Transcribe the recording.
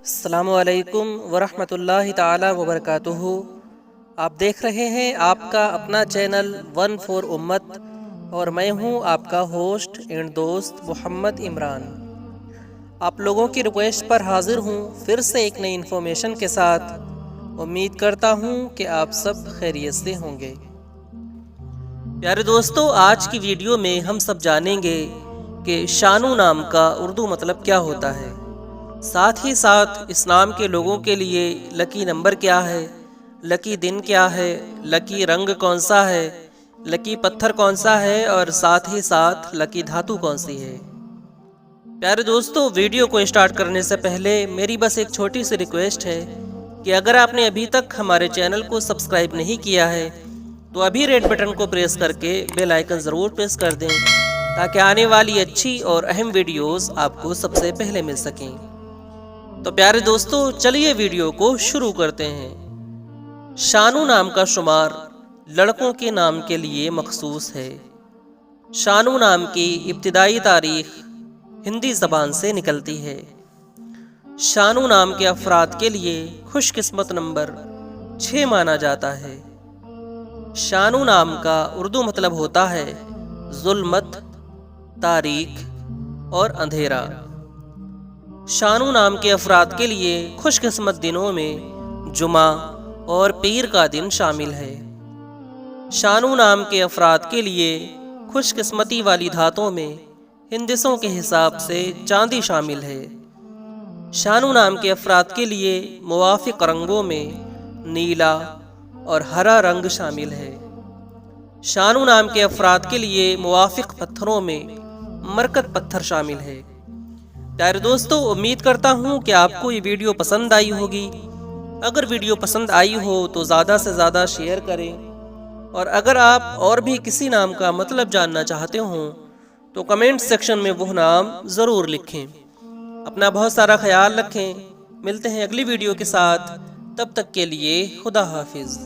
السلام علیکم ورحمۃ اللہ تعالی وبرکاتہ۔ آپ دیکھ رہے ہیں آپ کا اپنا چینل ون فور امت اور میں ہوں آپ کا ہوسٹ اینڈ دوست محمد عمران۔ آپ لوگوں کی ریکویسٹ پر حاضر ہوں پھر سے ایک نئی انفارمیشن کے ساتھ۔ امید کرتا ہوں کہ آپ سب خیریت سے ہوں گے۔ پیارے دوستو، آج کی ویڈیو میں ہم سب جانیں گے کہ شانو نام کا اردو مطلب کیا ہوتا ہے، ساتھ ہی ساتھ اسلام کے لوگوں کے لیے لکی نمبر کیا ہے، لکی دن کیا ہے، لکی رنگ کون سا ہے، لکی پتھر کون سا ہے اور ساتھ ہی ساتھ لکی دھاتو کون سی ہے۔ پیارے دوستو، ویڈیو کو اسٹارٹ کرنے سے پہلے میری بس ایک چھوٹی سی ریکویسٹ ہے کہ اگر آپ نے ابھی تک ہمارے چینل کو سبسکرائب نہیں کیا ہے تو ابھی ریڈ بٹن کو پریس کر کے بیل آئیکن ضرور پریس کر دیں تاکہ آنے والی اچھی اور اہم ویڈیوز آپ کو سب سے پہلے مل سکیں۔ تو پیارے دوستو، چلیے ویڈیو کو شروع کرتے ہیں۔ شانو نام کا شمار لڑکوں کے نام کے لیے مخصوص ہے۔ شانو نام کی ابتدائی تاریخ ہندی زبان سے نکلتی ہے۔ شانو نام کے افراد کے لیے خوش قسمت نمبر 6 مانا جاتا ہے۔ شانو نام کا اردو مطلب ہوتا ہے ظلمت، تاریک اور اندھیرا۔ شانو نام کے افراد کے لیے خوش قسمت دنوں میں جمعہ اور پیر کا دن شامل ہے۔ شانو نام کے افراد کے لیے خوش قسمتی والی دھاتوں میں ہندسوں کے حساب سے چاندی شامل ہے۔ شانو نام کے افراد کے لیے موافق رنگوں میں نیلا اور ہرا رنگ شامل ہے۔ شانو نام کے افراد کے لیے موافق پتھروں میں مرکت پتھر شامل ہے۔ پیارے دوستو، امید کرتا ہوں کہ آپ کو یہ ویڈیو پسند آئی ہوگی۔ اگر ویڈیو پسند آئی ہو تو زیادہ سے زیادہ شیئر کریں، اور اگر آپ اور بھی کسی نام کا مطلب جاننا چاہتے ہوں تو کمنٹ سیکشن میں وہ نام ضرور لکھیں۔ اپنا بہت سارا خیال رکھیں۔ ملتے ہیں اگلی ویڈیو کے ساتھ، تب تک کے لیے خدا حافظ۔